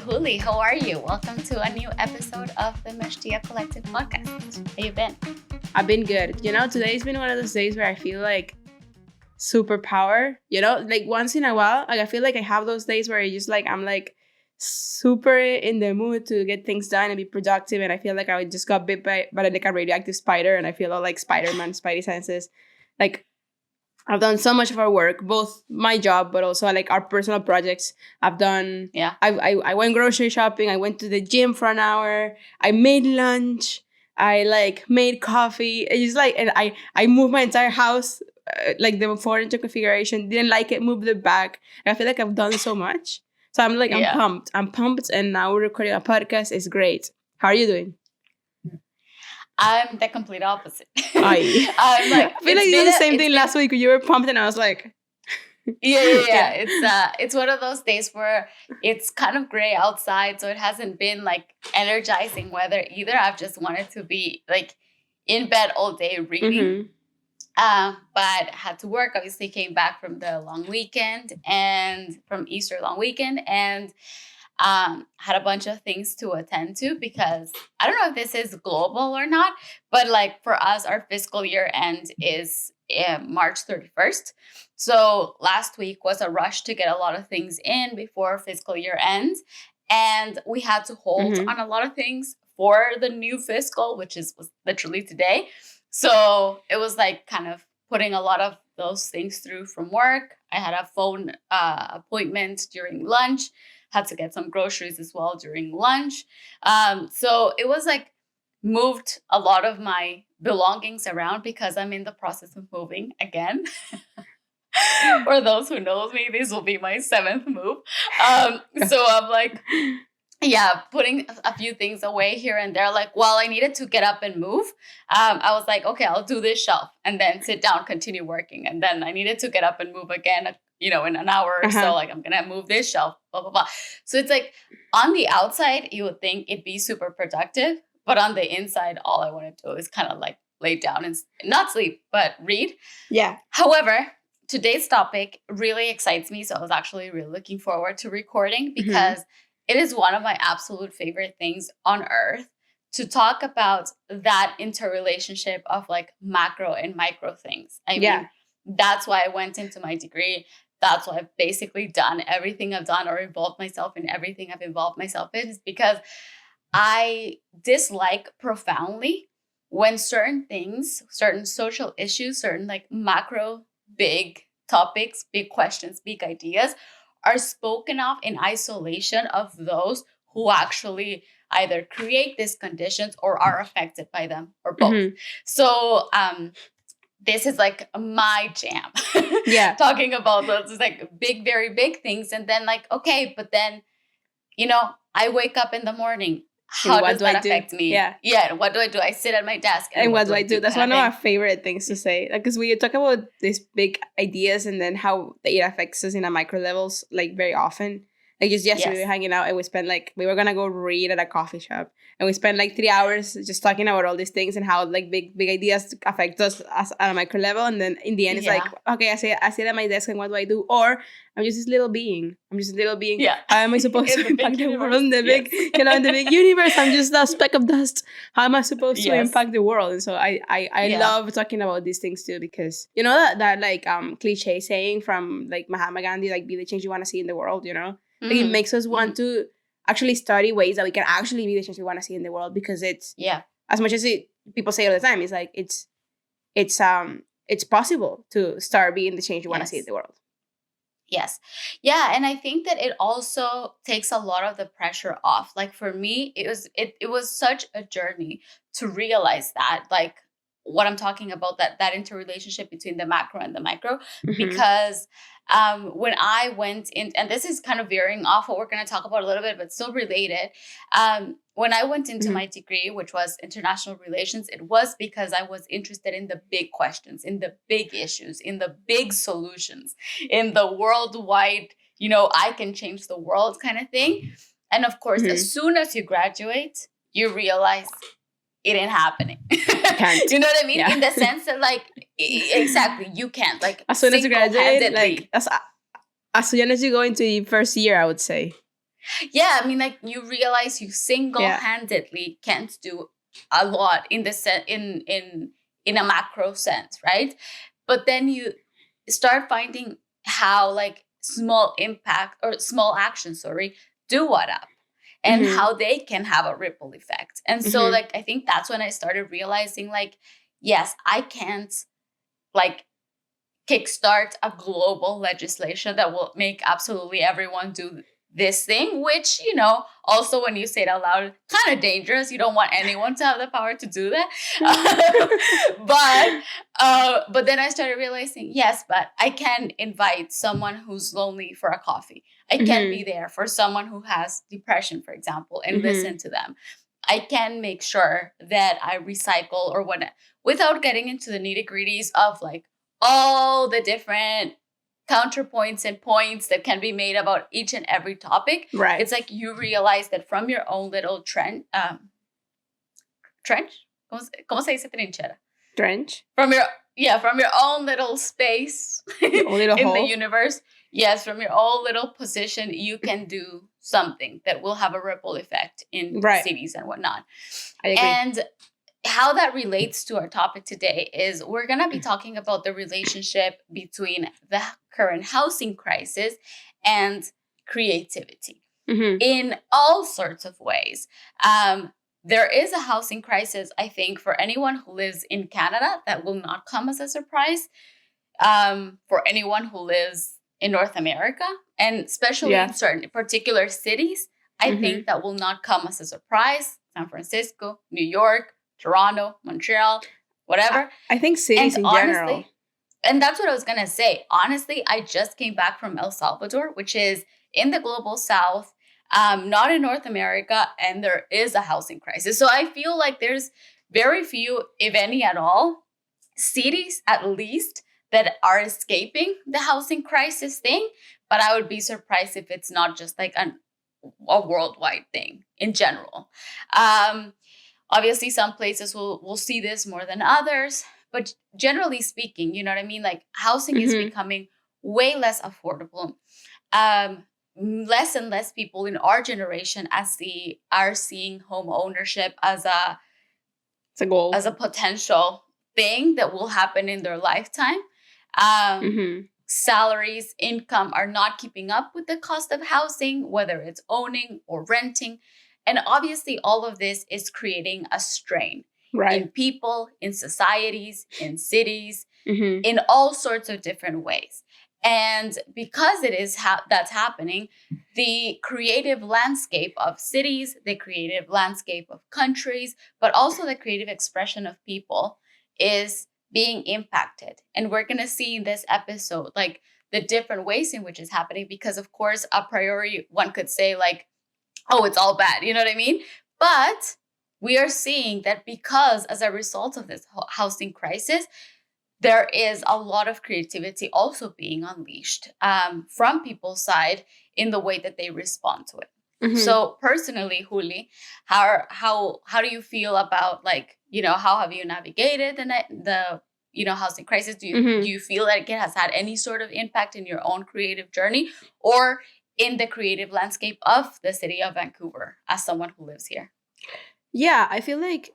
Huli, how are you? Welcome to a new episode of the Meshtia Collective podcast. How you been? I've been good. Today's been one of those days where I feel like superpower, like once in a while, like I feel like I have those days where I'm like super in the mood to get things done and be productive. And I feel like I just got bit by like a radioactive spider and I feel all like Spider-Man, Spidey senses. Like I've done so much of our work, both my job, but also like our personal projects. I've done, I went grocery shopping. I went to the gym for an hour. I made lunch. I like made coffee. It's just like, and I moved my entire house, like the furniture configuration. Didn't like it, moved it back. And I feel like I've done so much. So I'm like, I'm pumped. I'm pumped. And now we're recording a podcast. It's great. How are you doing? I'm the complete opposite. I'm like, I feel like you did the same thing last week. You were pumped, and I was like, yeah. It's one of those days where it's kind of gray outside, so it hasn't been like energizing weather either. I've just wanted to be like in bed all day reading. But had to work. Obviously, came back from the long weekend and from Easter long weekend, and had a bunch of things to attend to because I don't know if this is global or not, but like for us, our fiscal year end is March 31st. So last week was a rush to get a lot of things in before fiscal year ends. And we had to hold on a lot of things for the new fiscal, which was literally today. So it was like kind of putting a lot of those things through from work. I had a phone appointment during lunch. Had to get some groceries as well during lunch. So it was like moved a lot of my belongings around because I'm in the process of moving again. For those who knows me, this will be my 7th move. So I'm like, putting a few things away here and there. Like while I needed to get up and move, I was like, okay, I'll do this shelf and then sit down, continue working. And then I needed to get up and move again, in an hour or so. Like I'm going to move this shelf, blah, blah, blah. So it's like on the outside, you would think it'd be super productive. But on the inside, all I want to do is kind of like lay down and not sleep, but read. Yeah. However, today's topic really excites me. So I was actually really looking forward to recording because it is one of my absolute favorite things on earth to talk about that interrelationship of like macro and micro things. I mean, that's why I went into my degree. That's why I've basically done everything I've done or involved myself in everything I've involved myself in is because I dislike profoundly when certain things, certain social issues, certain like macro big topics, big questions, big ideas are spoken of in isolation of those who actually either create these conditions or are affected by them or both. So this is like my jam. Talking about those like big, very big things. And then like, okay, but then, I wake up in the morning. How does that affect me? Yeah. What do I do? I sit at my desk. And what do I do? That's one of my favorite things to say. Because we talk about these big ideas and then how it affects us in a micro levels, like very often. Like just yesterday we were hanging out and we were going to go read at a coffee shop. And we spent like 3 hours just talking about all these things and how like big ideas affect us at a micro level. And then in the end, it's like, okay, I sit at my desk and what do I do? Or I'm just this little being. Yeah. How am I supposed to impact the world in the big, in the big universe? I'm just a speck of dust. How am I supposed to impact the world? And so I love talking about these things too because that like cliche saying from like Mahatma Gandhi, like be the change you want to see in the world, Like, it makes us want to actually study ways that we can actually be the change we want to see in the world because it's as much as people say all the time, it's like it's possible to start being the change you want to see in the world. Yes. Yeah. And I think that it also takes a lot of the pressure off. Like for me, it was such a journey to realize that, like what I'm talking about, that interrelationship between the macro and the micro, because when I went in, and this is kind of veering off what we're going to talk about a little bit, but still related. When I went into my degree, which was international relations, it was because I was interested in the big questions, in the big issues, in the big solutions, in the worldwide, I can change the world kind of thing. And of course, as soon as you graduate, you realize it ain't happening. Can't. You know what I mean? In the sense that, like, exactly, you can't. Like, as soon as you graduate, like, as soon as you go into the first year, I would say. Yeah, I mean, like, you realize you single-handedly can't do a lot in the in a macro sense, right? But then you start finding how, like, small impact or small actions, sorry, do what up, and Mm-hmm. how they can have a ripple effect. And so, Mm-hmm. like, I think that's when I started realizing, like, yes, I can't, like, kickstart a global legislation that will make absolutely everyone do this thing, which, also when you say it out loud, kind of dangerous. You don't want anyone to have the power to do that. But then I started realizing, yes, but I can invite someone who's lonely for a coffee. I can be there for someone who has depression, for example, and listen to them. I can make sure that I recycle or whatnot without getting into the nitty-gritties of, like, all the different counterpoints and points that can be made about each and every topic. Right. It's like you realize that from your own little trench. ¿Cómo se dice trinchera? Trench. From your own little space little in hole. the universe. Yes, from your own little position, you can do something that will have a ripple effect in cities and whatnot. I agree. And how that relates to our topic today is we're going to be talking about the relationship between the current housing crisis and creativity in all sorts of ways. There is a housing crisis, I think, for anyone who lives in Canada. That will not come as a surprise. For anyone who lives in North America, and especially in certain particular cities, I think that will not come as a surprise. San Francisco, New York, Toronto, Montreal, whatever. I think cities in general. And that's what I was going to say. Honestly, I just came back from El Salvador, which is in the global south, not in North America, and there is a housing crisis. So I feel like there's very few, if any at all, cities at least that are escaping the housing crisis thing. But I would be surprised if it's not just like a worldwide thing in general. Obviously, some places will see this more than others, but generally speaking, you know what I mean? Like, housing is becoming way less affordable. Less and less people in our generation are seeing home ownership as a goal, as a potential thing that will happen in their lifetime. Salaries, income are not keeping up with the cost of housing, whether it's owning or renting. And obviously, all of this is creating a strain in people, in societies, in cities, in all sorts of different ways. And because it is that's happening, the creative landscape of cities, the creative landscape of countries, but also the creative expression of people is being impacted. And we're going to see in this episode, like, the different ways in which it's happening, because, of course, a priori, one could say, like, oh, it's all bad. You know what I mean? But we are seeing that because as a result of this housing crisis, there is a lot of creativity also being unleashed from people's side in the way that they respond to it. So personally, Juli, how do you feel about, like, how have you navigated the housing crisis? Do you feel like it has had any sort of impact in your own creative journey or in the creative landscape of the city of Vancouver as someone who lives here? Yeah, I feel like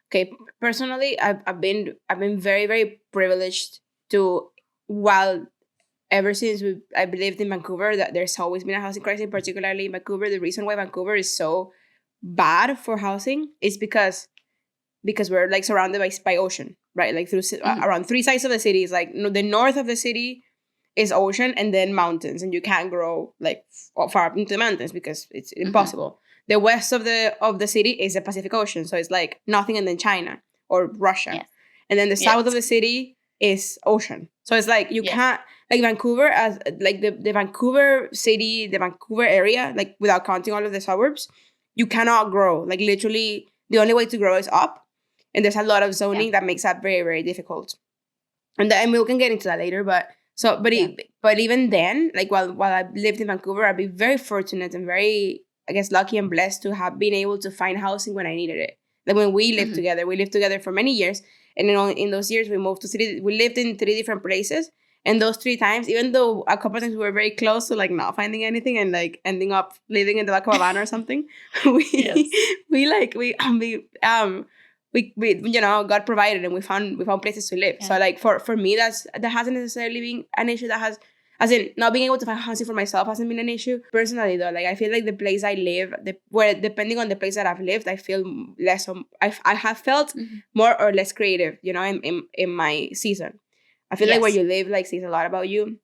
okay, personally, I've been very, very privileged to, while ever since I've lived in Vancouver, that there's always been a housing crisis, particularly in Vancouver. The reason why Vancouver is so bad for housing is because we're, like, surrounded by ocean, right? Like, through around three sides of the city is, like, the north of the city is ocean and then mountains, and you can't grow, like, far up into the mountains because it's impossible. The west of the city is the Pacific Ocean, so it's like nothing, and then China or Russia. And then the south of the city is ocean. So it's like you can't, like, Vancouver, as like the Vancouver city, the Vancouver area, like, without counting all of the suburbs, you cannot grow. Like, literally the only way to grow is up. And there's a lot of zoning that makes that very, very difficult. And we can get into that later, but even then, like, while I lived in Vancouver, I'd be very fortunate and very, I guess, lucky and blessed to have been able to find housing when I needed it. Like, when we lived together for many years. And in those years, we lived in 3 different places. And those 3 times, even though a couple of times we were very close to like not finding anything and like ending up living in the back of a van or something, we Yes. we you know, God provided and we found places to live. Yeah. So like for me, that hasn't necessarily been an issue. That has, as in, not being able to find housing for myself hasn't been an issue. Personally though, like I feel like the place I live, where depending on the place that I've lived, I feel less. I have felt more or less creative, you know, in my season. I feel like where you live like says a lot about you.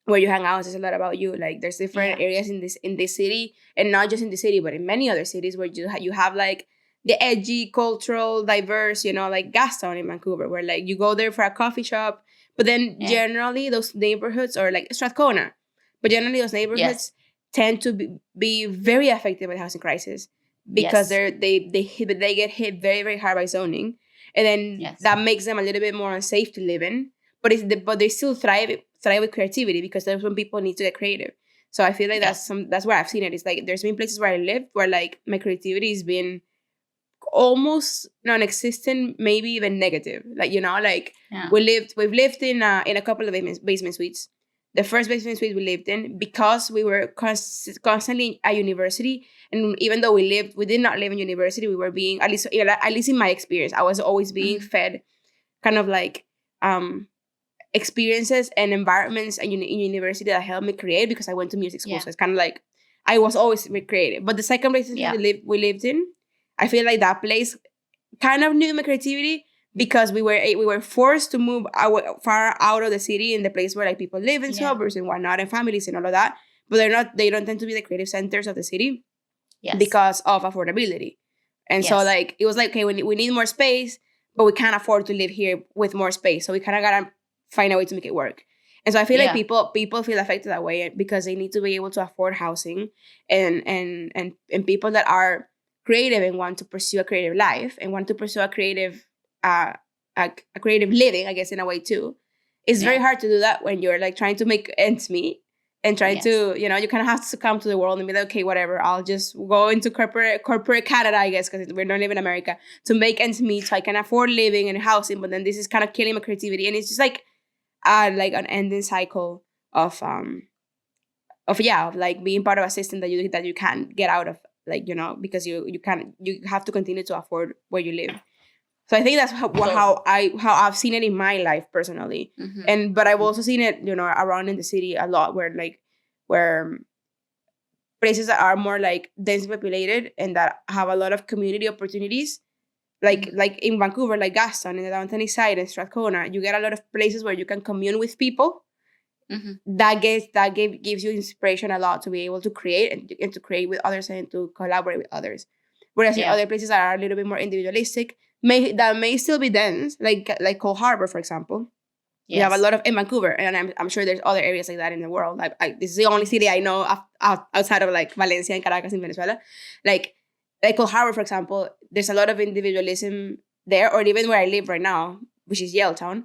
Where you hang out says a lot about you. Like there's different areas in this city, and not just in the city, but in many other cities where you have like the edgy, cultural, diverse, you know, like Gastown in Vancouver, where like you go there for a coffee shop. But then generally those neighborhoods, or like Strathcona, but generally those neighborhoods tend to be very affected by the housing crisis because they get hit very, very hard by zoning. And then that makes them a little bit more unsafe to live in. But they still thrive with creativity, because there's when people need to get creative. So I feel like that's where I've seen it. It's like there's been places where I live where like my creativity has been almost non-existent, maybe even negative. Like, you know, like we've lived in a couple of basement suites. The first basement suite we lived in, because we were constantly at university, and even though we did not live in university, we were being, at least in my experience, I was always being fed kind of like experiences and environments in university that helped me create, because I went to music school. So it's kind of like I was always creative. But the second place we lived in, I feel like that place kind of knew my creativity, because we were forced to move far out of the city, in the place where like people live in suburbs and whatnot, and families and all of that. But they don't tend to be the creative centers of the city because of affordability. And so like it was like, okay, we need more space, but we can't afford to live here with more space. So we kind of gotta find a way to make it work. And so I feel like people feel affected that way, because they need to be able to afford housing, and people that are creative and want to pursue a creative life and want to pursue a creative living, I guess, in a way too. It's very hard to do that when you're like trying to make ends meet and trying to, you know, you kind of have to come to the world and be like, okay, whatever, I'll just go into corporate Canada, I guess, because we don't live in America, to make ends meet so I can afford living and housing. But then this is kind of killing my creativity, and it's just like an ending cycle of like being part of a system that you can't get out of, like, you know, because you have to continue to afford where you live. So I think that's how I've seen it in my life personally. But I've also seen it, you know, around in the city a lot, where places that are more like densely populated and that have a lot of community opportunities, like in Vancouver, like Gaston in the downtown east side and Strathcona, you get a lot of places where you can commune with people. That gives you inspiration a lot to be able to create and to create with others and to collaborate with others. Whereas in other places that are a little bit more individualistic, may still be dense, like Cole Harbour, for example. You have a lot of in Vancouver, and I'm sure there's other areas like that in the world. This is the only city I know outside of like Valencia and Caracas in Venezuela. Like Cole Harbour, for example, there's a lot of individualism there, or even where I live right now, which is Yaletown,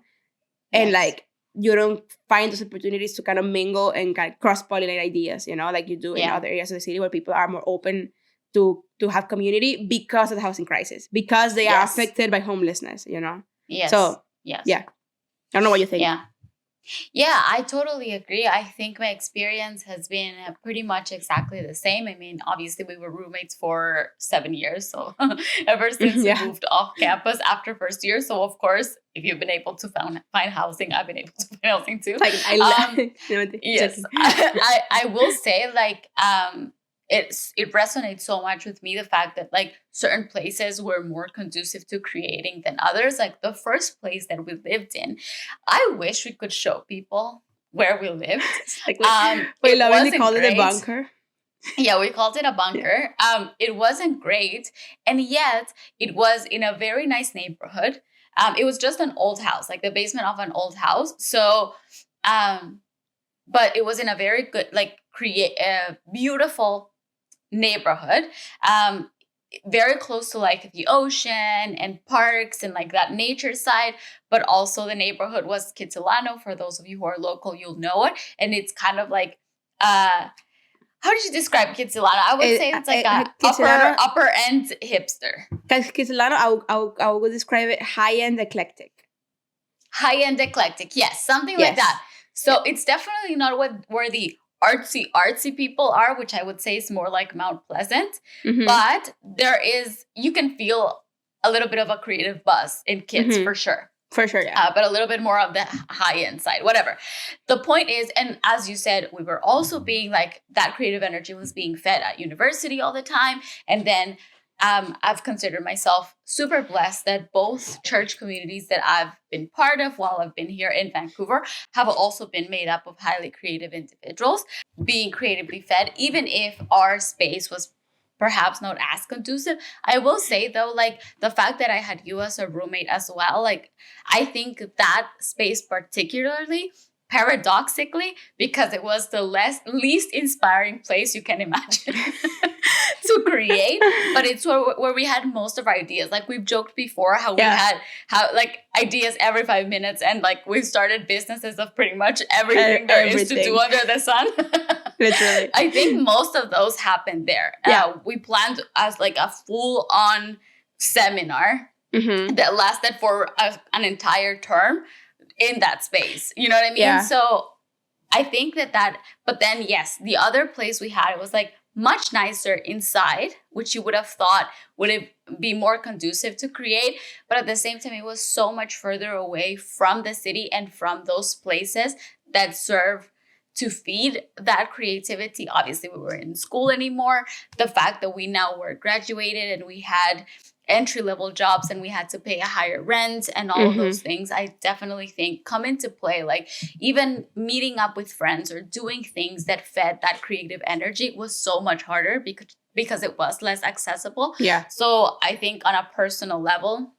and like you don't find those opportunities to kind of mingle and kind of cross-pollinate ideas, you know, like you do in other areas of the city where people are more open to have community because of the housing crisis, because they are affected by homelessness, you know? So, I don't know what you think. Yeah, I totally agree. I think my experience has been pretty much exactly the same. I mean, obviously we were roommates for 7 years. So ever since we moved off campus after first year. So of course, if you've been able to find housing, I've been able to find housing too. Yes, I will say like, it resonates so much with me, the fact that like certain places were more conducive to creating than others. Like the first place that we lived in, I wish we could show people where we lived. We lovingly called it a bunker. Yeah, we called it a bunker. It wasn't great, and yet it was in a very nice neighborhood. It was just an old house, like the basement of an old house. So, but it was in a very good, like beautiful neighborhood, very close to like the ocean and parks and like that nature side. But also the neighborhood was Kitsilano. For those of you who are local, you'll know it. And it's kind of like, how did you describe Kitsilano? I would say it's like a upper end hipster. Kitsilano, I would describe it high end eclectic. High end eclectic, yes, something like that. So it's definitely not where the artsy people are, which I would say is more like Mount Pleasant. But you can feel a little bit of a creative buzz in kids for sure. For sure, yeah. But a little bit more of the high-end side, whatever. The point is, and as you said, we were also being like, that creative energy was being fed at university all the time. And then I've considered myself super blessed that both church communities that I've been part of while I've been here in Vancouver have also been made up of highly creative individuals being creatively fed, even if our space was perhaps not as conducive. I will say though, like the fact that I had you as a roommate as well, like I think that space particularly, paradoxically, because it was the least inspiring place you can imagine to create, but it's where we had most of our ideas. Like we've joked before how we had like ideas every 5 minutes, and like we started businesses of pretty much everything there is to do under the sun. Literally. I think most of those happened there. We planned as like a full-on seminar that lasted for an entire term in that space. You know what I mean? Yeah. So I think that, but then yes, the other place we had, it was like much nicer inside, which you would have thought would it be more conducive to create. But at the same time, it was so much further away from the city and from those places that serve to feed that creativity. Obviously, we weren't in school anymore. The fact that we now were graduated and we had entry-level jobs and we had to pay a higher rent and all of those things, I definitely think come into play. Like even meeting up with friends or doing things that fed that creative energy was so much harder because it was less accessible. Yeah. So I think on a personal level,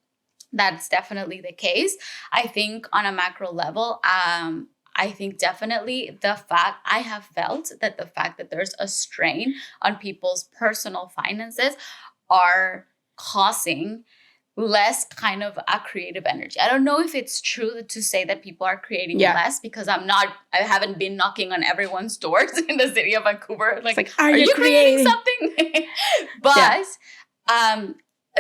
that's definitely the case. I think on a macro level, I think definitely I have felt that the fact that there's a strain on people's personal finances are causing less kind of a creative energy. I don't know if it's true to say that people are creating less, because I haven't been knocking on everyone's doors in the city of Vancouver. Like are you creating something? But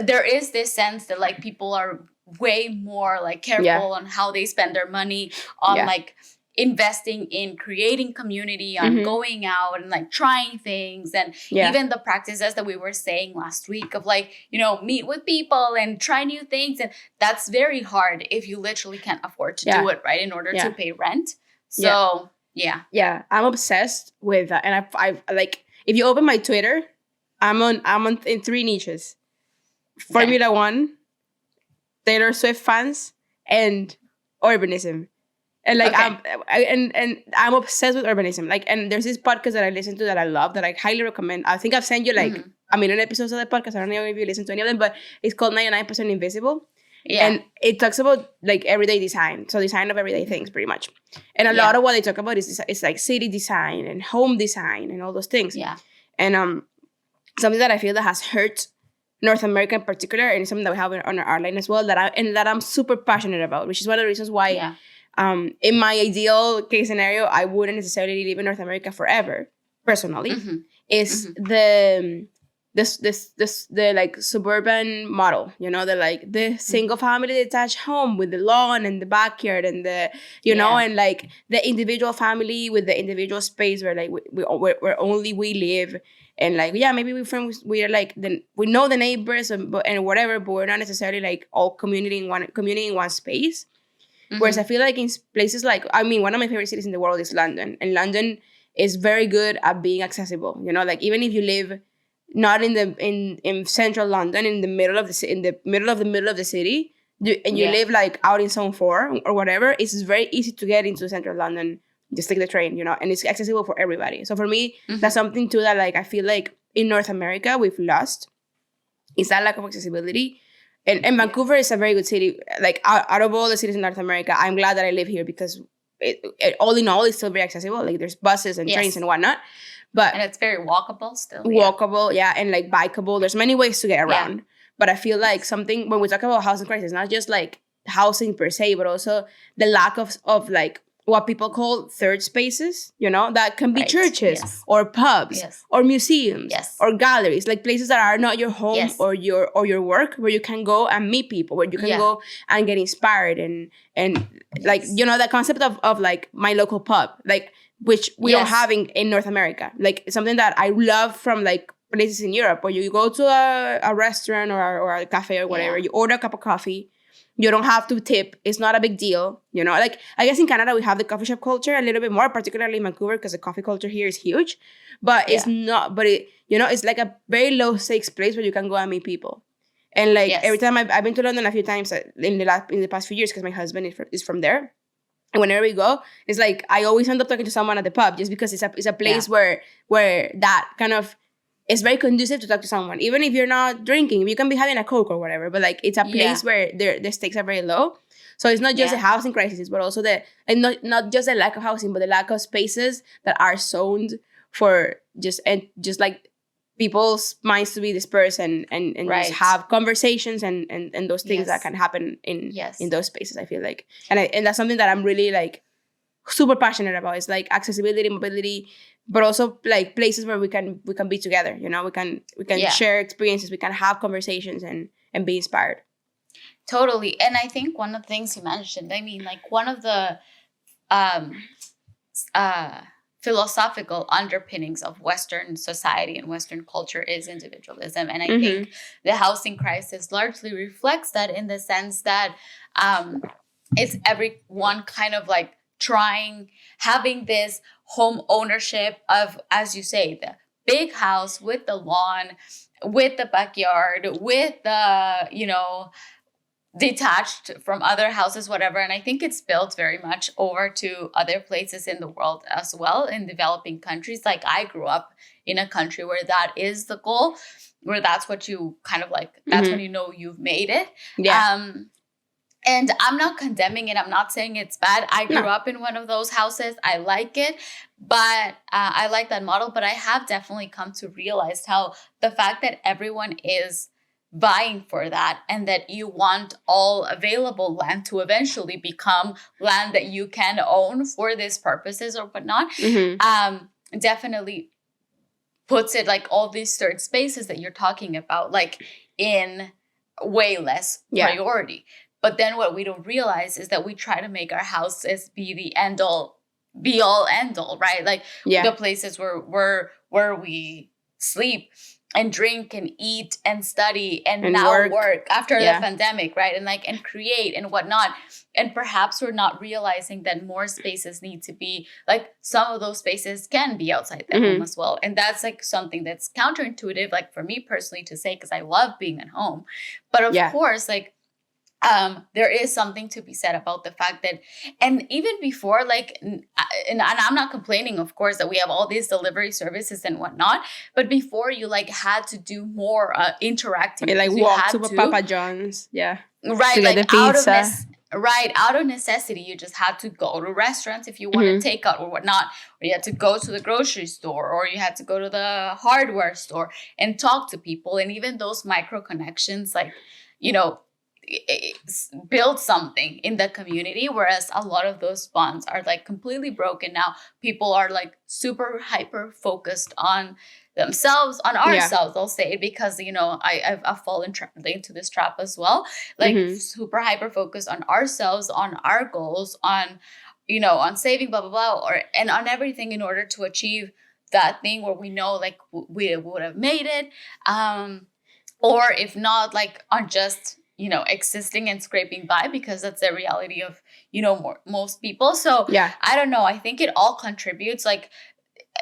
there is this sense that like people are way more like careful on how they spend their money, on like investing in creating community, on going out and like trying things, and even the practices that we were saying last week of like, you know, meet with people and try new things. And that's very hard if you literally can't afford to do it, right, in order to pay rent. So yeah, I'm obsessed with that. And I like, if you open my Twitter, I'm on in 3 niches: Formula One, Taylor Swift fans, and urbanism. And like I'm obsessed with urbanism. Like, and there's this podcast that I listen to that I love, that I highly recommend. I think I've sent you like a million episodes of the podcast. I don't know if you listen to any of them, but it's called 99% Invisible. Yeah. And it talks about like everyday design. So design of everyday things, pretty much. And a lot of what they talk about is it's like city design and home design and all those things. Yeah. And something that I feel that has hurt North America in particular, and something that we have on our line as well, that I'm super passionate about, which is one of the reasons why in my ideal case scenario, I wouldn't necessarily live in North America forever, personally, is the like suburban model, you know, the single family detached home with the lawn and the backyard and the, you know, and like the individual family with the individual space where like where only we live. And like, maybe we are like, we know the neighbors and whatever, but we're not necessarily like all communing in one space. Whereas I feel like in places like, I mean, one of my favorite cities in the world is London. And London is very good at being accessible. You know, like even if you live not in central London, in the middle of the city, and you live like out in Zone 4 or whatever, it's very easy to get into central London. Just take the train, you know, and it's accessible for everybody. So for me, that's something too that like I feel like in North America we've lost, is that lack of accessibility. And Vancouver is a very good city. Like out of all the cities in North America, I'm glad that I live here because it all in all, it's still very accessible. Like there's buses and trains and whatnot. And it's very walkable still. Walkable, and like bikeable. There's many ways to get around. But I feel like when we talk about housing crisis, not just like housing per se, but also the lack of like what people call third spaces, that can be Right. churches Yes. or pubs Yes. or museums Yes. or galleries, like places that are not your home Yes. or your work, where you can go and meet people, where you can Yeah. go and get inspired and like, Yes. that concept of like my local pub, like, which we don't Yes. have in North America. Like, something that I love from like places in Europe, where you go to a restaurant or a cafe or whatever, Yeah. you order a cup of coffee. You don't have to tip. It's not a big deal. Like, I guess in Canada we have the coffee shop culture a little bit more, particularly in Vancouver, because the coffee culture here is huge. But it's not. But it's like a very low stakes place where you can go and meet people. And like, Yes. every time I've been to London a few times in the past few years, because my husband is from there. And whenever we go, it's like I always end up talking to someone at the pub, just because it's a place where that kind of, it's very conducive to talk to someone, even if you're not drinking. You can be having a Coke or whatever, but like, it's a place where the stakes are very low. So it's not just a housing crisis, but also not just the lack of housing, but the lack of spaces that are zoned for just like people's minds to be dispersed and Right. just have conversations and those things that Yes. can happen in Yes. those spaces, I feel like. And that's something that I'm really like super passionate about. It's like accessibility, mobility, but also like places where we can be together. We can share experiences, we can have conversations and be inspired. Totally. And I think one of the things you mentioned, I mean, like, one of the philosophical underpinnings of Western society and Western culture is individualism. And I think the housing crisis largely reflects that, in the sense that it's everyone kind of like having this home ownership of, as you say, the big house with the lawn, with the backyard, with the, detached from other houses, whatever. And I think it's built very much over to other places in the world as well, in developing countries. Like, I grew up in a country where that is the goal, where that's what you kind of like, that's when you've made it. Yeah. And I'm not condemning it. I'm not saying it's bad. I grew up in one of those houses. I like it, but I like that model. But I have definitely come to realize how the fact that everyone is vying for that, and that you want all available land to eventually become land that you can own for these purposes or whatnot, definitely puts it, like, all these third spaces that you're talking about, like, in way less priority. But then what we don't realize is that we try to make our houses be the be all end all, right? Like, the places where we sleep and drink and eat and study and now work after the pandemic, right? And like, and create and whatnot. And perhaps we're not realizing that more spaces need to be, like, some of those spaces can be outside the home as well. And that's like something that's counterintuitive, like, for me personally to say, because I love being at home. But of course, like, there is something to be said about the fact that, and even before, like, and I'm not complaining, of course, that we have all these delivery services and whatnot, but before, you like had to do more interacting. Like, walk to Papa John's, right? To like, get the pizza. Out of necessity, you just had to go to restaurants if you want to take out or whatnot, or you had to go to the grocery store, or you had to go to the hardware store and talk to people. And even those micro connections, like, build something in the community, whereas a lot of those bonds are like completely broken now. People are like super hyper focused on themselves, on ourselves, I'll say, because I've fallen into this trap as well, like super hyper focused on ourselves, on our goals, on on saving, blah blah blah, and on everything in order to achieve that thing where we know, like, we would have made it, or if not, like, on just existing and scraping by, because that's the reality of most people. So I don't know, I think it all contributes, like,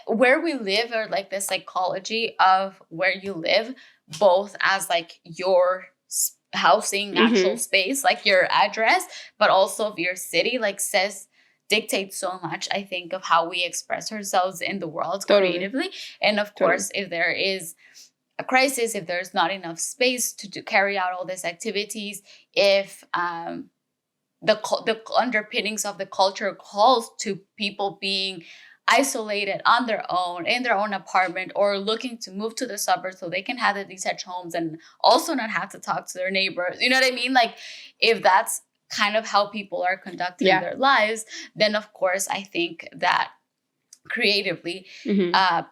where we live, or like the psychology of where you live, both as like your housing actual space, like your address, but also of your city, like dictates so much, I think, of how we express ourselves in the world creatively. And of course, if there is a crisis, if there's not enough space to carry out all these activities, if the underpinnings of the culture calls to people being isolated on their own, in their own apartment, or looking to move to the suburbs so they can have the detached homes and also not have to talk to their neighbors, you know what I mean? Like, if that's kind of how people are conducting their lives, then of course I think that creatively,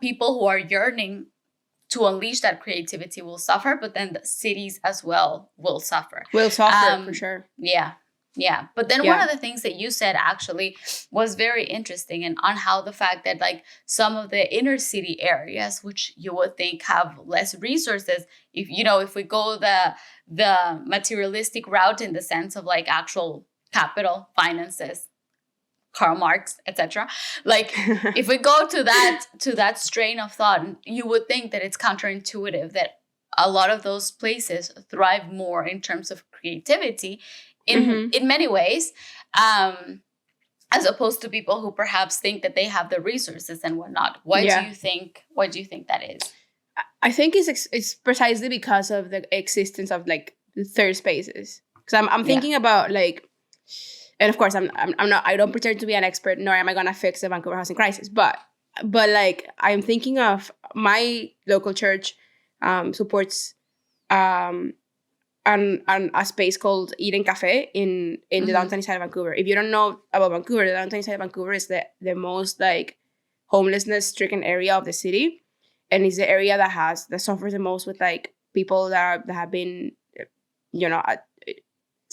people who are yearning to unleash that creativity will suffer, but then the cities as well will suffer. Will suffer for sure. Yeah. Yeah. But then one of the things that you said actually was very interesting, and on how the fact that like some of the inner city areas, which you would think have less resources, if you know, if we go the materialistic route in the sense of like actual capital, finances, Karl Marx, etc. Like if we go to that strain of thought, you would think that it's counterintuitive that a lot of those places thrive more in terms of creativity in many ways, as opposed to people who perhaps think that they have the resources and whatnot. Why do you think that is? I think it's precisely because of the existence of like third spaces. Because I'm thinking about like. And of course, I'm not. I don't pretend to be an expert, nor am I gonna fix the Vancouver housing crisis. But like, I'm thinking of my local church supports an a space called Eden Cafe in the downtown side of Vancouver. If you don't know about Vancouver, the downtown side of Vancouver is the most like homelessness stricken area of the city, and it's the area that suffers the most with like people that have been, you know,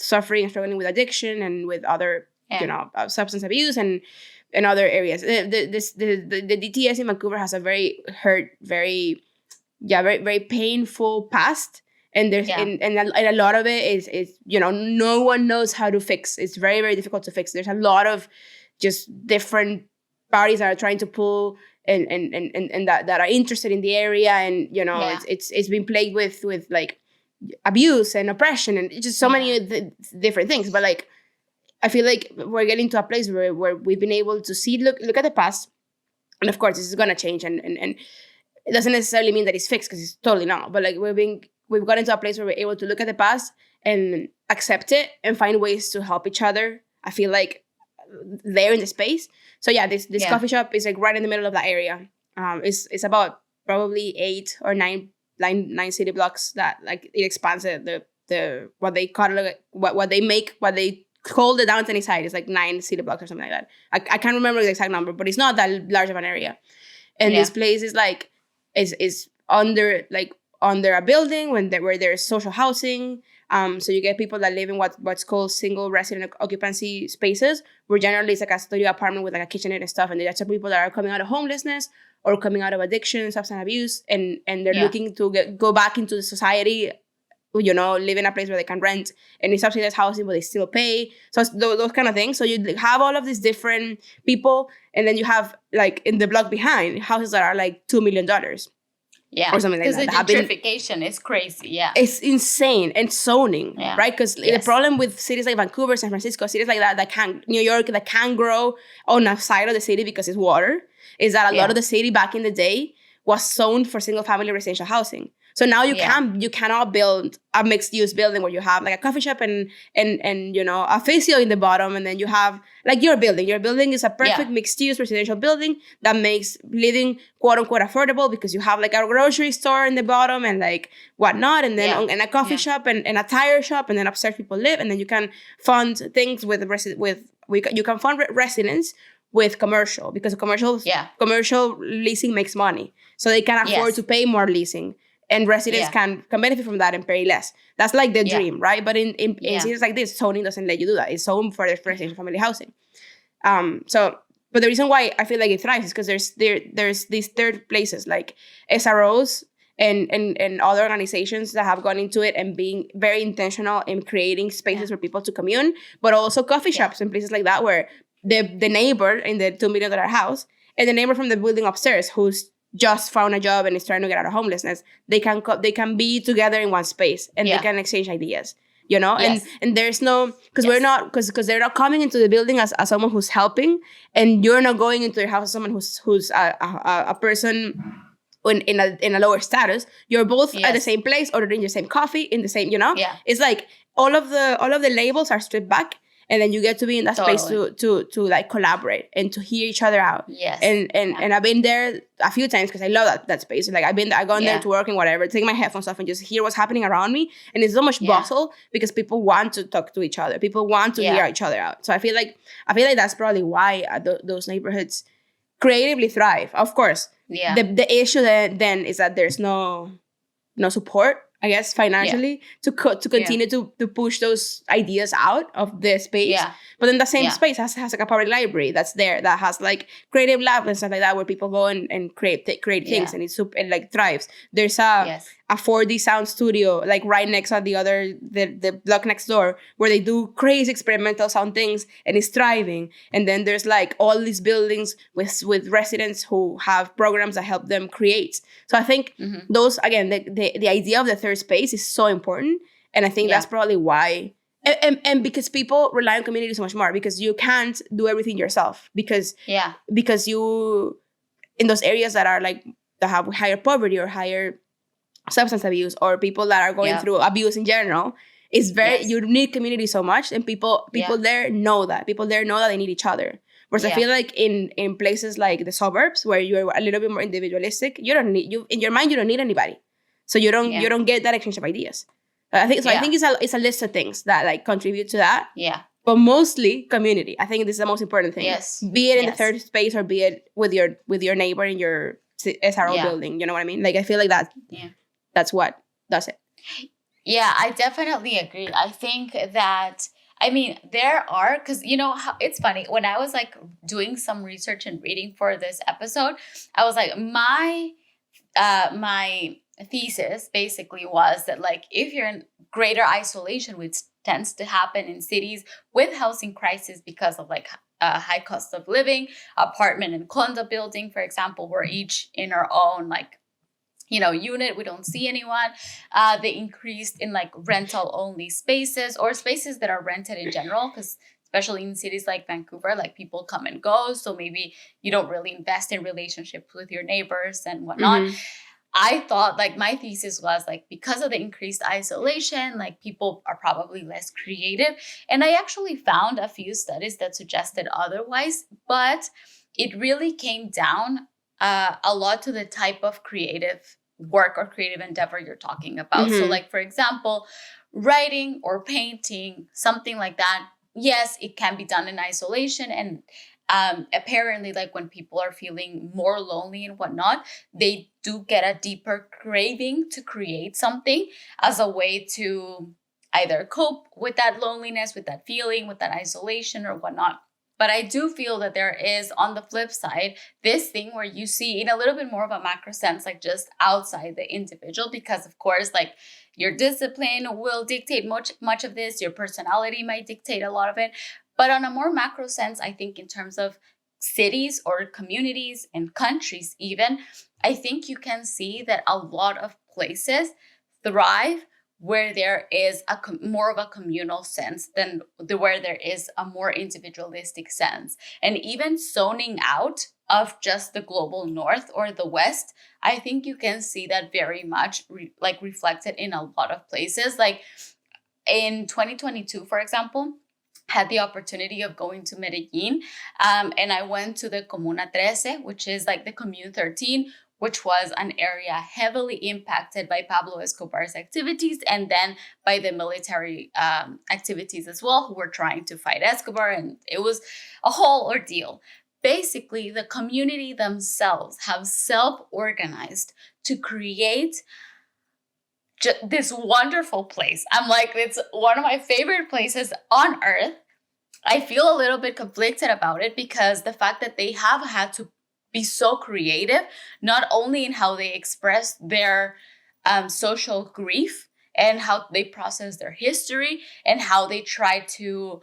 suffering and struggling with addiction and with other, you know, substance abuse and other areas. The DTS in Vancouver has a very very painful past, and there's and a lot of it is you know, no one knows how to fix. It's very, very difficult to fix. There's a lot of just different parties that are trying to pull and that are interested in the area, and you know, it's been plagued with like abuse and oppression and just so many different things. But like, I feel like we're getting to a place where we've been able to see, look at the past, and of course this is gonna change, and it doesn't necessarily mean that it's fixed, because it's totally not. But like, we've gotten to a place where we're able to look at the past and accept it and find ways to help each other. I feel like there in the space. So yeah, this coffee shop is like right in the middle of that area. It's about probably 8 or 9 city blocks that like it expands the what they call it, what they call the downtown east side is like 9 city blocks or something like that. I can't remember the exact number, but it's not that large of an area. And this place is like is under a building where there's social housing. So you get people that live in what's called single resident occupancy spaces, where generally it's like a studio apartment with like a kitchenette and stuff, and that's people that are coming out of homelessness or coming out of addiction, substance abuse, and they're looking to go back into the society, you know, live in a place where they can rent, and it's subsidized housing, but they still pay. So those kind of things. So you have all of these different people, and then you have like in the block behind houses that are like $2 million. Yeah, or something like that. Because the gentrification is crazy. Yeah, it's insane, and zoning, right? Because the problem with cities like Vancouver, San Francisco, cities like that New York, that can grow on a side of the city because it's water, is that a lot of the city back in the day was zoned for single family residential housing. So now you cannot build a mixed use building where you have like a coffee shop and you know, a physio in the bottom, and then you have like your building. Your building is a perfect mixed use residential building that makes living quote unquote affordable, because you have like a grocery store in the bottom and like whatnot, and then and a coffee shop and a tire shop, and then upstairs people live, and then you can fund things you can fund residents with commercial, because commercial leasing makes money, so they can afford to pay more leasing. And residents can benefit from that and pay less. That's like the dream, right? But in cities like this, zoning doesn't let you do that. It's zoned for residential family housing. But the reason why I feel like it thrives is because there's these third places like SROs and other organizations that have gone into it and being very intentional in creating spaces for people to commune, but also coffee shops and places like that, where the neighbor in the $2 million house and the neighbor from the building upstairs who's just found a job and is trying to get out of homelessness, they can be together in one space, and they can exchange ideas, you know. And there's no, because we're not, because they're not coming into the building as someone who's helping, and you're not going into your house as someone who's a person in a lower status. You're both at the same place, ordering the same coffee in the same, you know. It's like all of the labels are stripped back, and then you get to be in that space to like collaborate and to hear each other out. Yes. And I've been there a few times because I love that space. Like I go in there to work and whatever, take my headphones off and just hear what's happening around me. And it's so much bustle because people want to talk to each other. People want to hear each other out. So I feel like that's probably why those neighborhoods creatively thrive. Of course, the issue then is that there's no support, I guess, financially to continue to push those ideas out of the space. Yeah. But then the same space has like a public library that's there that has like creative lab and stuff like that where people go and create things and it like thrives. There's a 4D sound studio like right next to the block next door where they do crazy experimental sound things and it's thriving. And then there's like all these buildings with residents who have programs that help them create. So I think those, again, the idea of the third space is so important. And I think that's probably why. And because people rely on community so much more because you can't do everything yourself because you, in those areas that are like, that have higher poverty or higher substance abuse or people that are going through abuse in general, it's very, you need community so much, and people there know that. People there know that they need each other. Whereas I feel like in places like the suburbs where you're a little bit more individualistic, in your mind you don't need anybody. So you don't get that exchange of ideas. I think it's a list of things that like contribute to that. Yeah. But mostly community. I think this is the most important thing. Yes. Be it in the third space or be it with your neighbor in your SRO building. You know what I mean? Like I feel like that. Yeah. That's what does it. Yeah, I definitely agree. I think that, I mean, there are, because it's funny, when I was like doing some research and reading for this episode, I was like, my thesis basically was that like if you're in greater isolation, which tends to happen in cities with housing crisis because of like high cost of living, apartment and condo building, for example, we're each in our own like unit, we don't see anyone. They increased in like rental only spaces or spaces that are rented in general, because especially in cities like Vancouver, like people come and go, so maybe you don't really invest in relationships with your neighbors and whatnot. I thought, like, my thesis was, like, because of the increased isolation, like, people are probably less creative. And I actually found a few studies that suggested otherwise, but it really came down a lot to the type of creative work or creative endeavor you're talking about. So, like, for example, writing or painting, something like that, yes, it can be done in isolation. And apparently, like when people are feeling more lonely and whatnot, they do get a deeper craving to create something as a way to either cope with that loneliness, with that feeling, with that isolation or whatnot. But I do feel that there is, on the flip side, this thing where you see in a little bit more of a macro sense, like just outside the individual, because of course, like your discipline will dictate much of this. Your personality might dictate a lot of it. But on a more macro sense, I think in terms of cities or communities and countries even, I think you can see that a lot of places thrive where there is more of a communal sense than where there is a more individualistic sense. And even zoning out of just the global north or the west, I think you can see that very much reflected in a lot of places. Like in 2022, for example, had the opportunity of going to Medellin, and I went to the Comuna 13, which is like the Commune 13, which was an area heavily impacted by Pablo Escobar's activities and then by the military activities as well, who were trying to fight Escobar, and it was a whole ordeal. Basically, the community themselves have self-organized to create this wonderful place. I'm like, it's one of my favorite places on earth. I feel a little bit conflicted about it because the fact that they have had to be so creative, not only in how they express their social grief and how they process their history and how they try to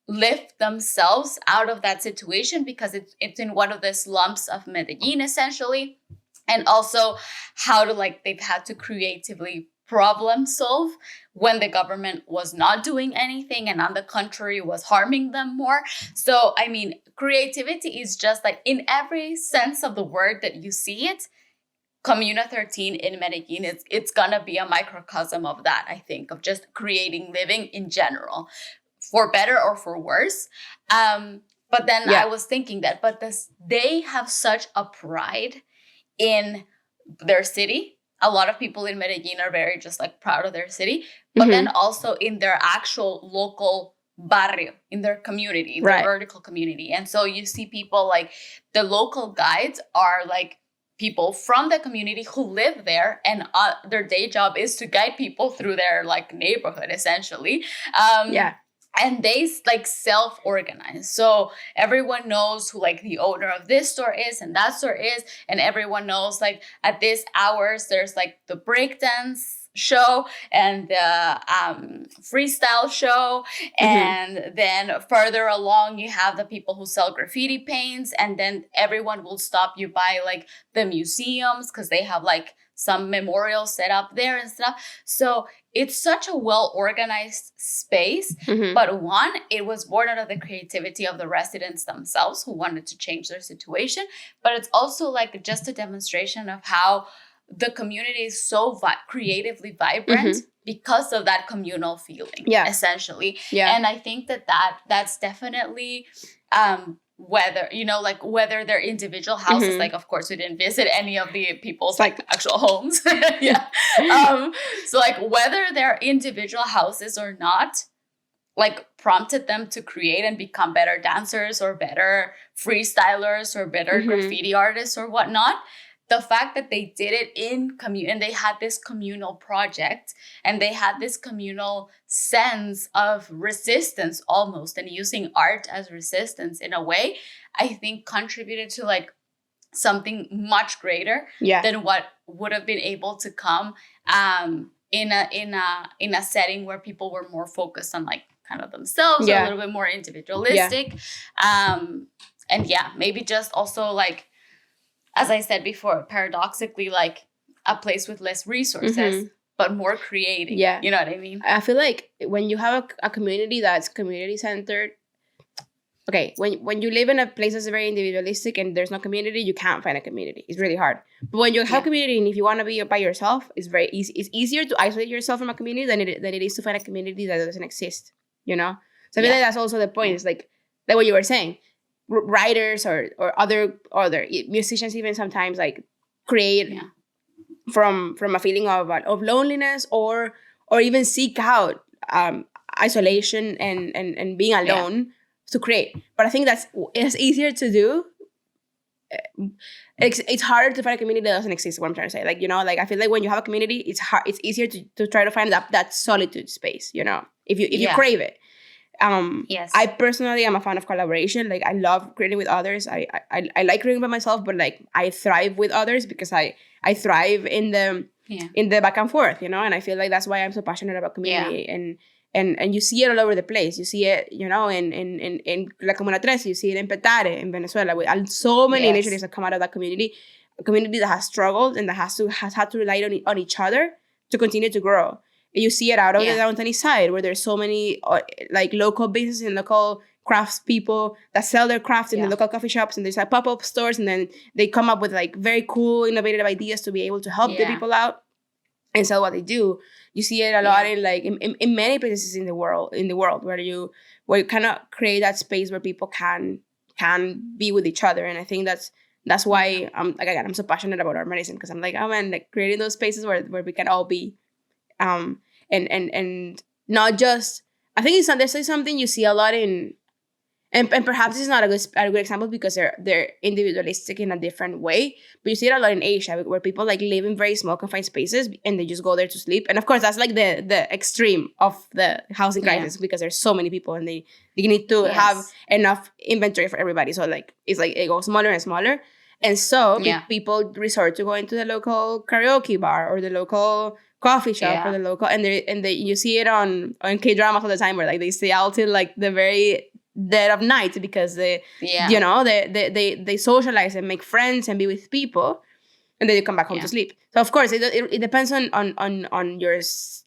lift themselves out of that situation, because it's in one of the slums of Medellin, essentially. And also how to they've had to creatively problem solve when the government was not doing anything and on the contrary was harming them more. So, I mean, creativity is just in every sense of the word that you see it. Comuna 13 in Medellin, it's gonna be a microcosm of that, I think, of just creating living in general. for better or for worse. But then I was thinking that, but they have such a pride in their city. A lot of people in Medellin are very just like proud of their city, but then also in their actual local barrio, in their community, in their vertical community. And so you see people like the local guides are like people from the community who live there, and their day job is to guide people through their like neighborhood, essentially. And they like self-organize. So everyone knows who like the owner of this store is and that store is. And everyone knows like at this hours, there's like the breakdance show and the freestyle show. And then further along, you have the people who sell graffiti paints. And then everyone will stop you by like the museums because they have like some memorials set up there and stuff. So it's such a well-organized space. But one, it was born out of the creativity of the residents themselves who wanted to change their situation. But it's also like just a demonstration of how the community is so creatively vibrant because of that communal feeling, essentially. And I think that's definitely whether, you know, like whether they're individual houses, like, of course, we didn't visit any of the people's like actual homes. So like whether they're individual houses or not, like prompted them to create and become better dancers or better freestylers or better graffiti artists or whatnot. The fact that they did it in and they had this communal project and they had this communal sense of resistance almost, and using art as resistance in a way, I think contributed to like something much greater than what would have been able to come in a setting where people were more focused on like kind of themselves, or a little bit more individualistic. And maybe just also like, as I said before, paradoxically, like a place with less resources, but more creative. You know what I mean? I feel like when you have a community that's community-centered, okay, when you live in a place that's very individualistic and there's no community, you can't find a community. It's really hard. But when you have a community and if you want to be by yourself, it's very easy. It's easier to isolate yourself from a community than it is to find a community that doesn't exist, you know? So I feel like that's also the point. It's like what you were saying. Writers or other musicians even sometimes like create from a feeling of loneliness or even seek out isolation and being alone to create. But I think it's easier to do. It's harder to find a community that doesn't exist. What I'm trying to say, like, you know, like I feel like when you have a community, it's easier to try to find that solitude space, you know, if you crave it. I personally am a fan of collaboration. Like I love creating with others. I like creating by myself, but like I thrive with others because I thrive in the back and forth, you know. And I feel like that's why I'm so passionate about community. And you see it all over the place. You see it, you know, in La Comuna 13. You see it in Petare, in Venezuela. So many initiatives that come out of that community. A community that has struggled and that has had to rely on each other to continue to grow. You see it out of the downtown east side, where there's so many like local businesses and local crafts people that sell their crafts in the local coffee shops, and there's like pop-up stores, and then they come up with like very cool, innovative ideas to be able to help the people out and sell what they do. You see it a lot in like in many places in the world where you kind of create that space where people can be with each other. And I think that's why I'm so passionate about art medicine, because I'm like, oh man, like creating those spaces where we can all be. And not just, I think there's something you see a lot in, and perhaps it's not a good example because they're individualistic in a different way, but you see it a lot in Asia where people like live in very small confined spaces and they just go there to sleep. And of course that's like the extreme of the housing crisis because there's so many people and they need to have enough inventory for everybody. So like it's like it goes smaller and smaller. And so people resort to going to the local karaoke bar or the local coffee shop or the local, and they you see it on K-dramas all the time where like they stay out till like the very dead of night because they you know they socialize and make friends and be with people, and then you come back home to sleep. So of course it depends on your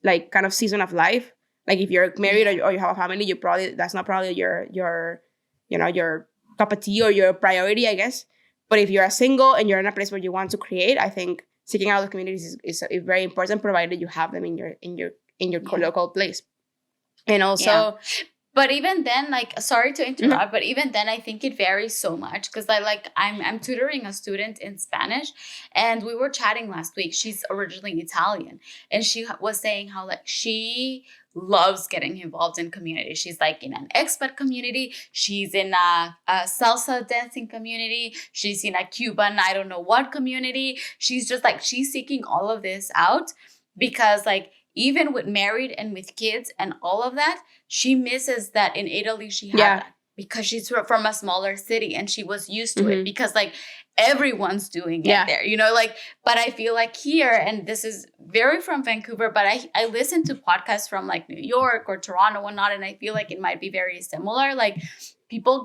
like kind of season of life. Like if you're married or you have a family, that's not probably your you know your cup of tea or your priority, I guess. But if you're a single and you're in a place where you want to create, I think seeking out the communities is very important, provided you have them in your local place. And also, But even then, like, sorry to interrupt, but even then, I think it varies so much because I'm tutoring a student in Spanish, and we were chatting last week. She's originally Italian, and she was saying how like she loves getting involved in community. She's like in an expat community. She's in a salsa dancing community. She's in a Cuban, I don't know what community. She's just like, she's seeking all of this out because like, even with married and with kids and all of that, she misses that in Italy she had that because she's from a smaller city and she was used to it because like everyone's doing it there, you know, like, but I feel like here, and this is very from Vancouver, but I listen to podcasts from like New York or Toronto and whatnot, and I feel like it might be very similar. Like people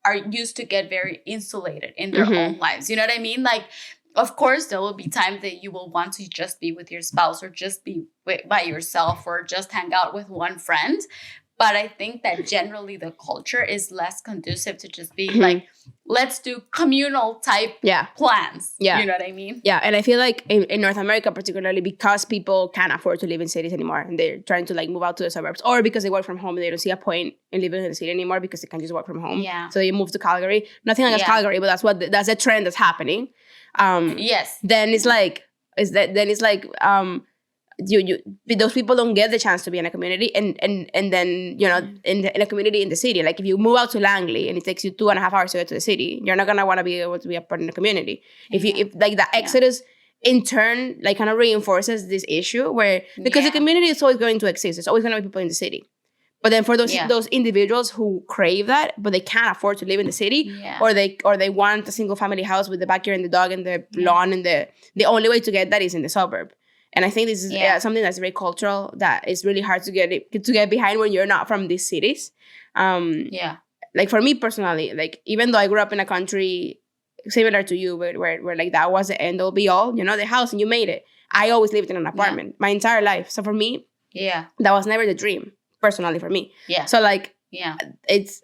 are used to get very insulated in their own lives. You know what I mean? Like, of course, there will be times that you will want to just be with your spouse or just be by yourself or just hang out with one friend. But I think that generally the culture is less conducive to just being like, let's do communal type plans. Yeah. You know what I mean? Yeah. And I feel like in North America, particularly because people can't afford to live in cities anymore and they're trying to like move out to the suburbs, or because they work from home and they don't see a point in living in the city anymore because they can just work from home. Yeah. So they move to Calgary. Nothing against Calgary, but that's a trend that's happening. Yes. Then it's like, you those people don't get the chance to be in a community and then you know in a community in the city. Like if you move out to Langley and it takes you 2.5 hours to get to the city, you're not gonna want to be able to be a part in the community. If like the exodus in turn like kind of reinforces this issue where because the community is always going to exist, there's always going to be people in the city. But then for those individuals who crave that, but they can't afford to live in the city, or they want a single family house with the backyard and the dog and the lawn, and the only way to get that is in the suburb. And I think this is something that's very cultural that is really hard to get behind when you're not from these cities. Like for me personally, like even though I grew up in a country similar to you, where like that was the end all be all, you know, the house and you made it. I always lived in an apartment my entire life. So for me, that was never the dream. Personally for me. So like it's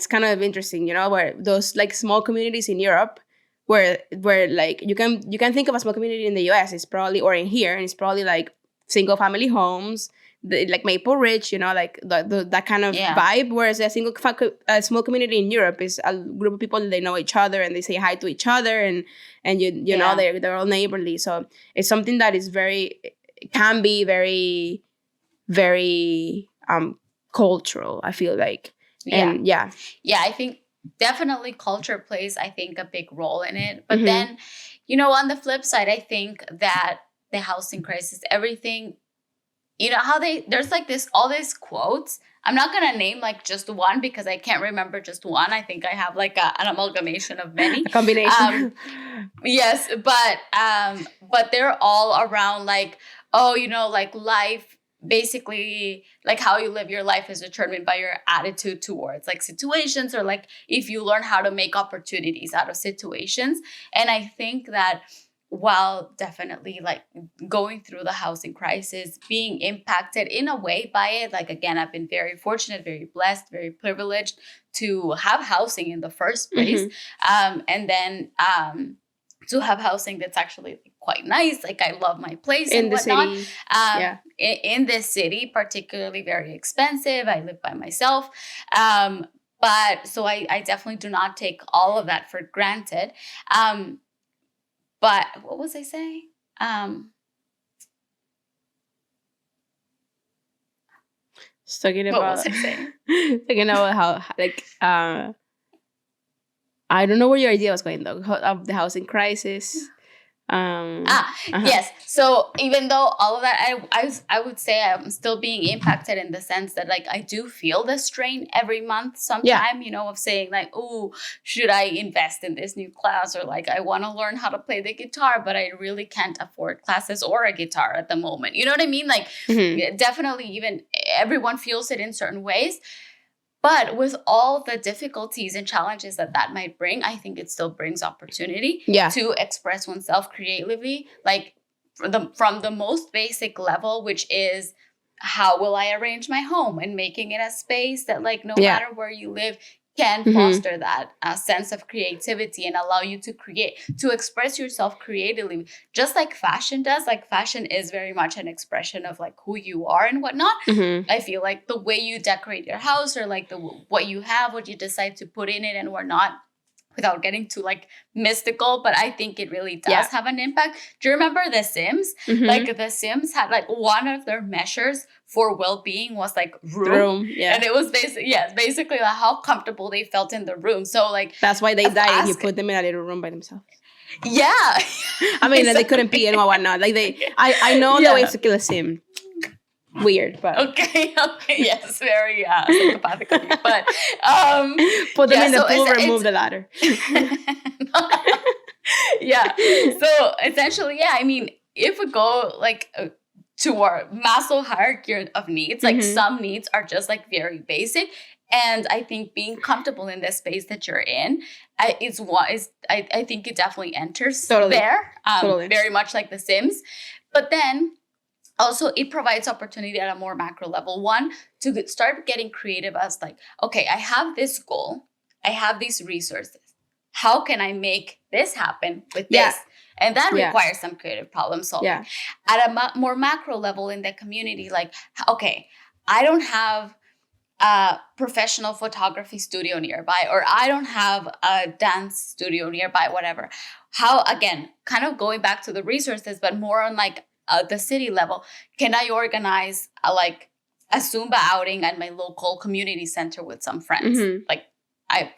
kind of interesting, you know, where those like small communities in Europe where like you can think of a small community in the US, it's probably, or in here, and it's probably like single family homes, like Maple Ridge, you know, like that kind of vibe. Whereas a small community in Europe is a group of people that they know each other and they say hi to each other and you know they're all neighborly. So it's something that is can be very very cultural, I feel like. And I think definitely culture plays, I think, a big role in it. But then, you know, on the flip side, I think that the housing crisis, everything, you know, how there's like all these quotes. I'm not gonna name like just one because I can't remember just one. I think I have like an amalgamation of many. A combination. Yes, but they're all around like, oh, you know, like life, basically like how you live your life is determined by your attitude towards like situations, or like if you learn how to make opportunities out of situations. And I think that while definitely like going through the housing crisis, being impacted in a way by it, like again, I've been very fortunate, very blessed, very privileged to have housing in the first place. And then to have housing that's actually quite nice. Like I love my place in and the whatnot. City. In this city, particularly very expensive. I live by myself. But so I definitely do not take all of that for granted. But what was I saying? Talking about how like I don't know where your idea was going though, of the housing crisis. Yes. So even though all of that, I would say I'm still being impacted in the sense that like I do feel the strain every month sometime, you know, of saying like, oh, should I invest in this new class? Or like, I want to learn how to play the guitar, but I really can't afford classes or a guitar at the moment. You know what I mean? Like definitely even everyone feels it in certain ways. But with all the difficulties and challenges that might bring, I think it still brings opportunity to express oneself creatively. Like from the most basic level, which is how will I arrange my home and making it a space that like no matter where you live can foster that sense of creativity and allow you to express yourself creatively, just like fashion does. Like fashion is very much an expression of like who you are and whatnot. I feel like the way you decorate your house, or like what you have, what you decide to put in it and whatnot, without getting too like mystical, but I think it really does have an impact. Do you remember The Sims? Like The Sims had like one of their measures for well-being was like room. And it was basically like how comfortable they felt in the room. So like that's why they died. You put them in a little room by themselves. Yeah. I mean, exactly. They couldn't pee and whatnot. Like I know the ways to kill a Sim. Weird, but okay, yes, very psychopathic of you. But put them in the pool, remove the ladder. Yeah. So essentially, I mean, if we go like to our Maslow hierarchy of needs, like some needs are just like very basic. And I think being comfortable in the space that you're in I think it definitely enters there. Very much like The Sims. But then also, it provides opportunity at a more macro level. One, to start getting creative as like, okay, I have this goal. I have these resources. How can I make this happen with this? And that requires some creative problem solving. At a more macro level in the community, like, okay, I don't have a professional photography studio nearby, or I don't have a dance studio nearby, whatever. How, again, kind of going back to the resources, but more on like, the city level, can I organize a Zumba outing at my local community center with some friends? Like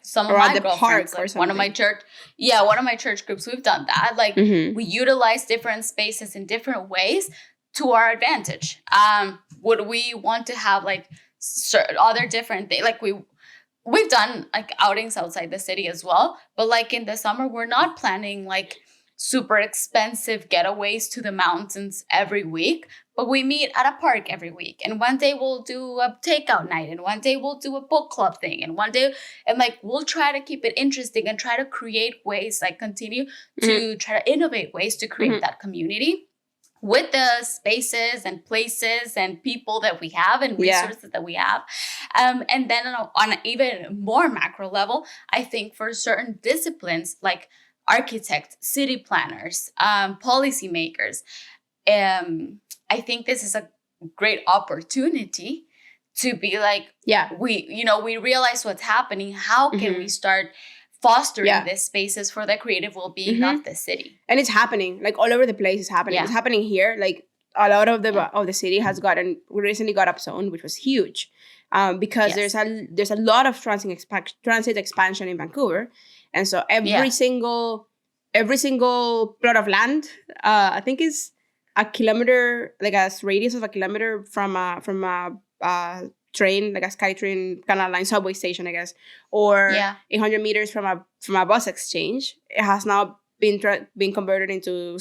some of my girlfriends, like one of my church groups, we've done that. Like we utilize different spaces in different ways to our advantage. Would we want to have like other different things? Like we've done like outings outside the city as well, but like in the summer, we're not planning like super expensive getaways to the mountains every week, but we meet at a park every week. And one day we'll do a takeout night, and one day we'll do a book club thing, and one day, and like we'll try to keep it interesting and try to create ways, like continue to try to innovate ways to create that community with the spaces and places and people that we have and resources that we have. And then on an even more macro level, I think for certain disciplines like architects, city planners, policymakers, I think this is a great opportunity to be like, we realize what's happening. How can we start fostering these spaces for the creative well-being of the city? And it's happening, like all over the place. It's happening. It's happening here. Like a lot of the city has recently got upzoned, which was huge, because there's a lot of transit expansion in Vancouver. And so every single plot of land, I think is a kilometer, like a radius of a kilometer from a train, like a SkyTrain Canal Line subway station, I guess, or 800 meters from a bus exchange. It has now been converted into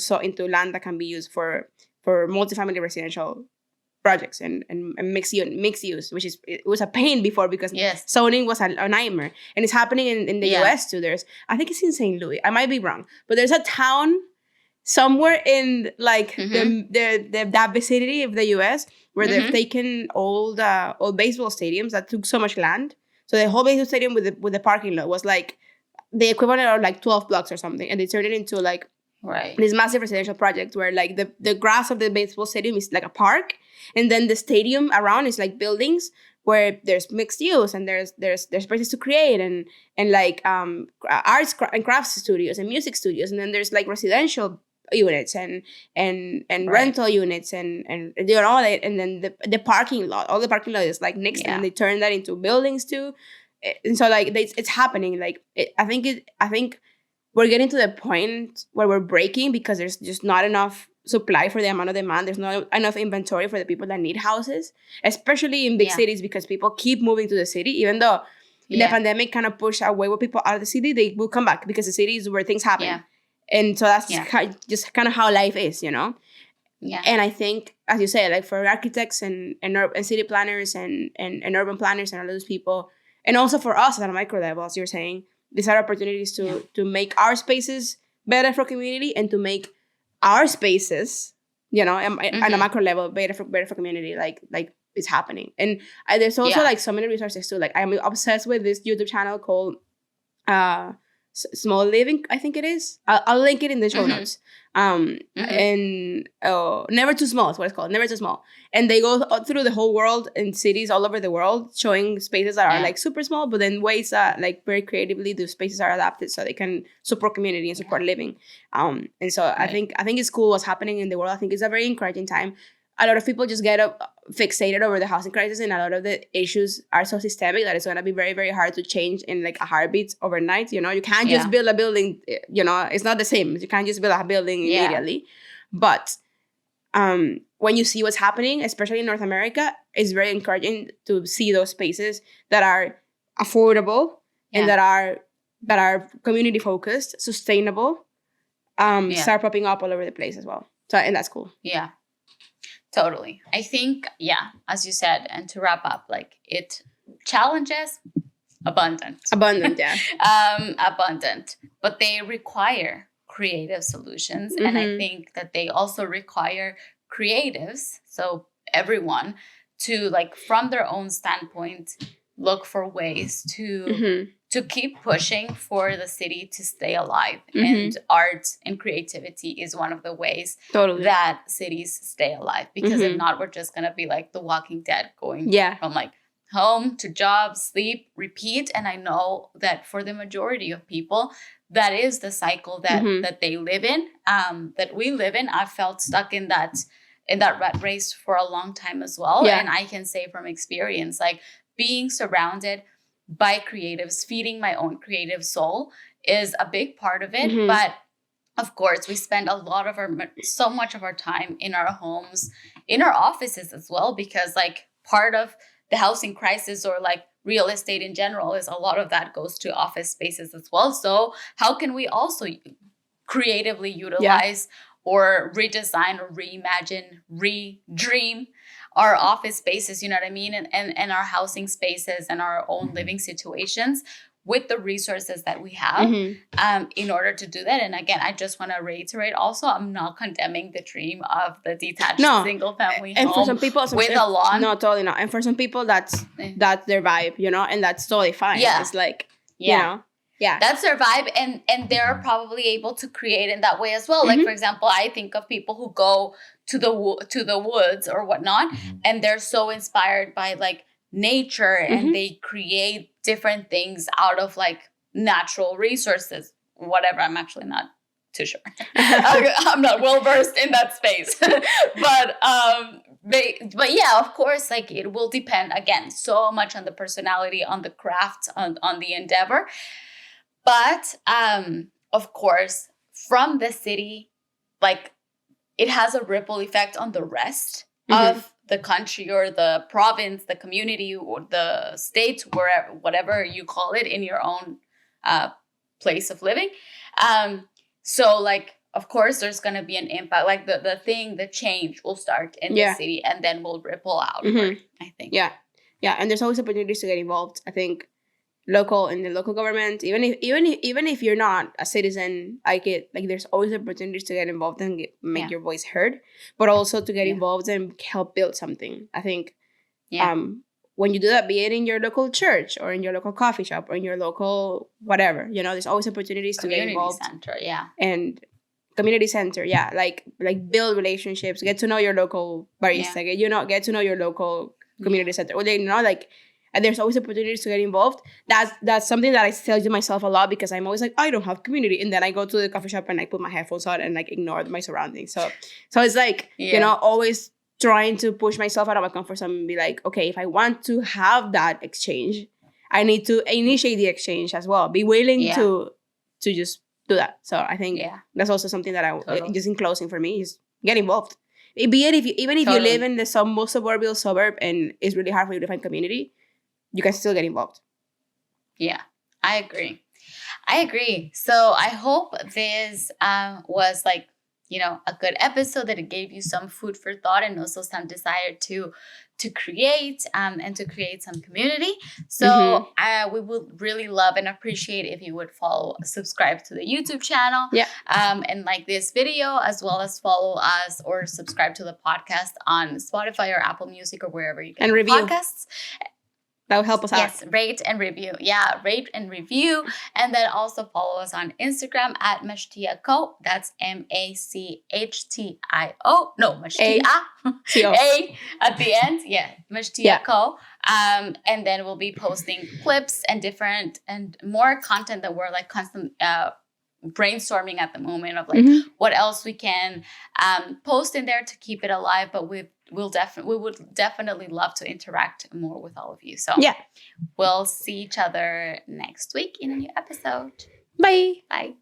land that can be used for multifamily residential projects and mixed use, which it was a pain before because zoning was a nightmare. And it's happening in the US too. I think it's in St. Louis. I might be wrong, but there's a town somewhere in like that vicinity of the US where they've taken old baseball stadiums that took so much land. So the whole baseball stadium with the parking lot was like the equivalent of like 12 blocks or something, and they turned it into like this massive residential project where like the grass of the baseball stadium is like a park. And then the stadium around is like buildings where there's mixed use and there's places to create and like arts and crafts studios and music studios. And then there's like residential units and rental units and you know, and then the parking lot. All the parking lot is like next and they turn that into buildings too. And so like it's happening. Like I think we're getting to the point where we're breaking because there's just not enough supply for the amount of demand. There's not enough inventory for the people that need houses, especially in big cities, because people keep moving to the city. Even though the pandemic kind of pushed away with people out of the city, they will come back because the city is where things happen. And so that's just kind of how life is, you know? And I think, as you say, like for architects and city planners and urban planners and all those people, and also for us at a micro level, as you're saying, these are opportunities to make our spaces better for community and to make our spaces you know, on a macro level, better for community, like it's happening. And there's also Yeah. like so many resources too. Like I'm obsessed with this YouTube channel called Small Living, I think it is. I'll link it in the show notes. And Never Too Small is what it's called. Never Too Small. And they go through the whole world in cities all over the world, showing spaces that are like super small, but then ways that like very creatively the spaces are adapted so they can support community and support living. And so I think it's cool what's happening in the world. I think it's a very encouraging time. A lot of people just get fixated over the housing crisis, and a lot of the issues are so systemic that it's going to be very, very hard to change in like a heartbeat overnight. You know, you can't just build a building. You know, it's not the same. You can't just build a building immediately. But when you see what's happening, especially in North America, it's very encouraging to see those spaces that are affordable and that are community focused, sustainable, start popping up all over the place as well. So, and that's cool. Yeah. Totally. I think, as you said, and to wrap up, like it challenges abundant, yeah. Abundant, but they require creative solutions. And I think that they also require creatives, so everyone, to like from their own standpoint, look for ways to keep pushing for the city to stay alive. And art and creativity is one of the ways that cities stay alive. Because if not, we're just going to be like the Walking Dead, going from like home to job, sleep, repeat. And I know that for the majority of people, that is the cycle that they live in, that we live in. I've felt stuck in that rat race for a long time as well. And I can say from experience, like being surrounded by creatives, feeding my own creative soul is a big part of it. But of course, we spend so much of our time in our homes, in our offices as well, because like part of the housing crisis or like real estate in general is a lot of that goes to office spaces as well. So how can we also creatively utilize or redesign or reimagine, redream our office spaces, you know what I mean? And our housing spaces and our own living situations with the resources that we have in order to do that. And again, I just want to reiterate also, I'm not condemning the dream of the detached single family home for some people, with a lawn. No, totally not. And for some people, that's their vibe, you know, and that's totally fine. Yeah. It's like, you know. Yeah, that's their vibe, and they're probably able to create in that way as well. Like for example, I think of people who go to the woods or whatnot, and they're so inspired by like nature, and they create different things out of like natural resources. Whatever, I'm actually not too sure. I'm not well versed in that space, but yeah, of course, like it will depend again so much on the personality, on the craft, on the endeavor. But, of course, from the city, like it has a ripple effect on the rest of the country or the province, the community or the state, wherever, whatever you call it in your own place of living. So like, of course, there's going to be an impact. Like the change will start in the city and then will ripple out, I think. Yeah. Yeah. And there's always opportunities to get involved. I think in the local government, even if you're not a citizen, there's always opportunities to get involved and make your voice heard, but also to get involved and help build something. I think when you do that, be it in your local church or in your local coffee shop or in your local whatever, you know, there's always opportunities to get involved. And community center, like build relationships, get to know your local barista, get to know your local community center, or and there's always opportunities to get involved. That's something that I tell to myself a lot, because I'm always like, I don't have community, and then I go to the coffee shop and I put my headphones on and like ignore my surroundings. So it's like you know, always trying to push myself out of my comfort zone and be like, okay, if I want to have that exchange, I need to initiate the exchange as well. Be willing to just do that. So I think that's also something that I just in closing for me is get involved. Be it even if you live in the most suburban suburb and it's really hard for you to find community, you can still get involved. Yeah, I agree. So I hope this was like a good episode, that it gave you some food for thought and also some desire to create and to create some community. So we would really love and appreciate if you would subscribe to the YouTube channel, and like this video, as well as follow us or subscribe to the podcast on Spotify or Apple Music or wherever you get and review podcasts. That will help us out. Yes, rate and review. Yeah, rate and review. And then also follow us on Instagram at Machtia.co. That's MACHTIO. No, Machtia. A at the end. Yeah, Machtia.co. And then we'll be posting clips and different and more content that we're like constant brainstorming at the moment of like what else we can post in there to keep it alive. But we would definitely love to interact more with all of you. So we'll see each other next week in a new episode. Bye. Bye.